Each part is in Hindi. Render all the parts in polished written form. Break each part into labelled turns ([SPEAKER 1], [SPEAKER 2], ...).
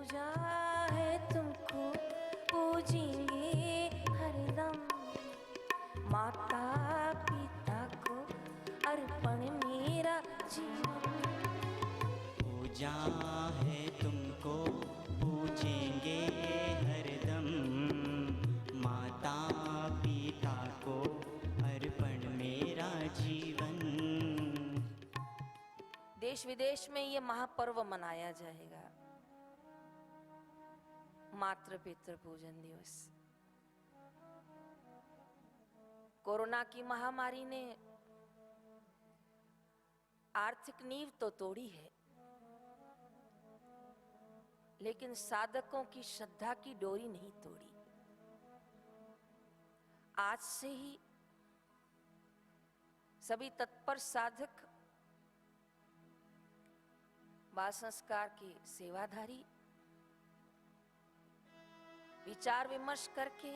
[SPEAKER 1] पूजा है तुमको पूजेंगे हरदम, माता पिता को अर्पण मेरा जीवन।
[SPEAKER 2] पूजा है तुमको पूजेंगे हरदम, माता पिता को अर्पण मेरा जीवन।
[SPEAKER 1] देश विदेश में ये महापर्व मनाया जाएगा, मातृ पितृ पूजन दिवस। कोरोना की महामारी ने आर्थिक नींव तो तोड़ी है, लेकिन साधकों की श्रद्धा की डोरी नहीं तोड़ी। आज से ही सभी तत्पर साधक, बाल संस्कार के सेवाधारी विचार विमर्श करके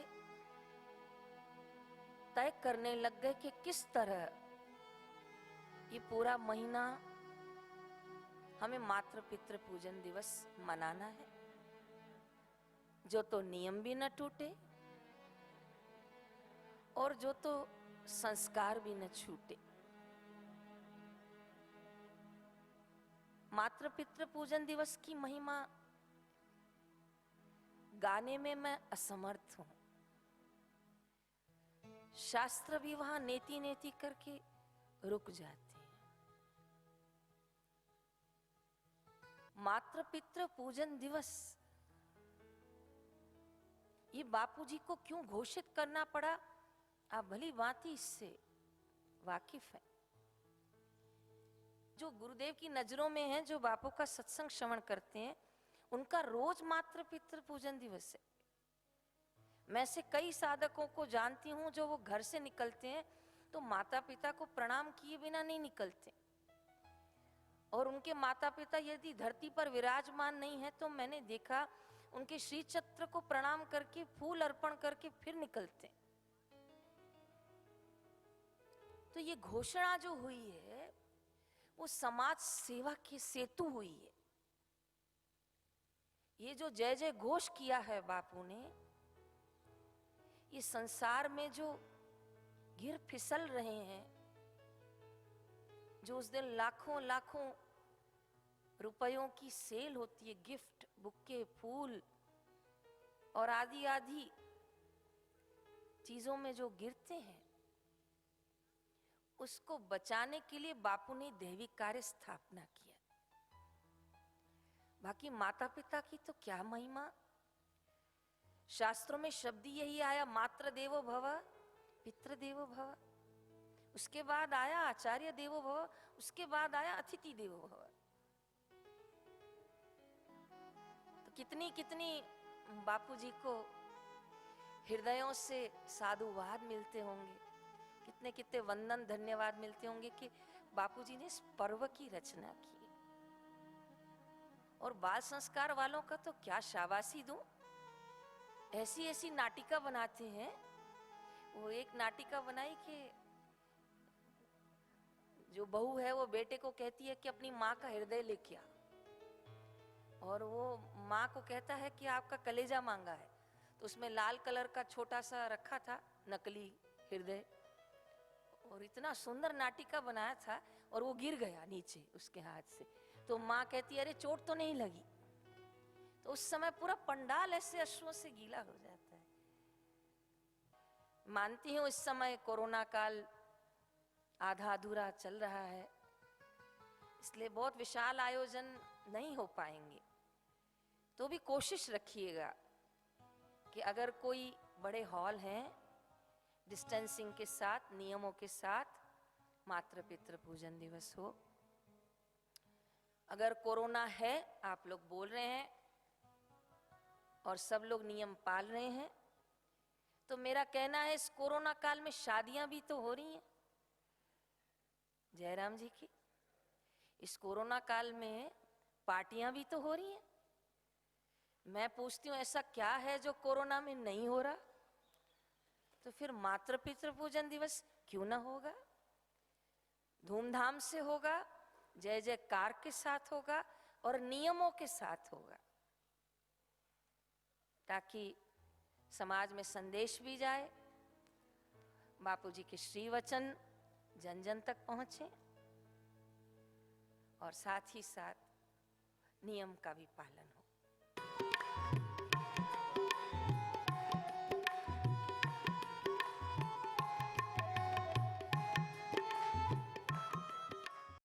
[SPEAKER 1] तय करने लग गए कि किस तरह ये पूरा महीना हमें मातृ पितृ पूजन दिवस मनाना है, जो तो नियम भी न टूटे और जो तो संस्कार भी न छूटे। मातृ पितृ पूजन दिवस की महिमा गाने में मैं असमर्थ हूं। शास्त्र भी वहां नेति नेति करके रुक जाते हैं। मातृ पितृ पूजन दिवस ये बापूजी को क्यों घोषित करना पड़ा, आप भली भांति इससे वाकिफ हैं। जो गुरुदेव की नजरों में हैं, जो बापू का सत्संग श्रवण करते हैं, उनका रोज मातृ पितृ पूजन दिवस है। मैं से कई साधकों को जानती हूं जो वो घर से निकलते हैं तो माता पिता को प्रणाम किए बिना नहीं निकलते, और उनके माता पिता यदि धरती पर विराजमान नहीं है तो मैंने देखा उनके श्री चक्र को प्रणाम करके फूल अर्पण करके फिर निकलते। तो ये घोषणा जो हुई है वो समाज सेवा की सेतु हुई है। ये जो जय जय घोष किया है बापू ने, ये संसार में जो गिर फिसल रहे हैं, जो उस दिन लाखों लाखों रुपयों की सेल होती है, गिफ्ट बुके फूल और आदि आदि चीजों में जो गिरते हैं, उसको बचाने के लिए बापू ने दैविक कार्य स्थापना किया। बाकी माता पिता की तो क्या महिमा, शास्त्रों में शब्द यही आया, मातृ देवो भव पितृ देवो भव, उसके बाद आया आचार्य देवो भव, उसके बाद आया अतिथि देवो भव। तो कितनी कितनी बापूजी को हृदयों से साधुवाद मिलते होंगे, कितने कितने वंदन धन्यवाद मिलते होंगे कि बापूजी ने इस पर्व की रचना की। और बाल संस्कार वालों का तो क्या शाबाशी दूं, ऐसी ऐसी नाटिका बनाते हैं। वो एक नाटिका बनाई कि जो बहू है वो बेटे को कहती है कि अपनी माँ का हृदय लेके आ, और वो माँ को कहता है कि आपका कलेजा मांगा है, तो उसमें लाल कलर का छोटा सा रखा था नकली हृदय, और इतना सुंदर नाटिका बनाया था, और वो गिर गया नीचे उसके हाथ से। तो माँ कहती है अरे चोट तो नहीं लगी। तो उस समय पूरा पंडाल ऐसे अश्रुओं से गीला हो जाता है। मानती हूँ इस समय कोरोना काल आधा अधूरा चल रहा है, इसलिए बहुत विशाल आयोजन नहीं हो पाएंगे, तो भी कोशिश रखिएगा कि अगर कोई बड़े हॉल हैं, डिस्टेंसिंग के साथ, नियमों के साथ मातृ पितृ पूजन दिवस हो। अगर कोरोना है, आप लोग बोल रहे हैं और सब लोग नियम पाल रहे हैं, तो मेरा कहना है इस कोरोना काल में शादियां भी तो हो रही हैं जयराम जी की, इस कोरोना काल में पार्टियां भी तो हो रही हैं। मैं पूछती हूँ ऐसा क्या है जो कोरोना में नहीं हो रहा? तो फिर मातृ पितृ पूजन दिवस क्यों ना होगा? धूमधाम से होगा, जय जयकार के साथ होगा और नियमों के साथ होगा। ताकि समाज में संदेश भी जाए, बापू जी के श्री वचन जन जन तक पहुंचे और साथ ही साथ नियम का भी पालन हो।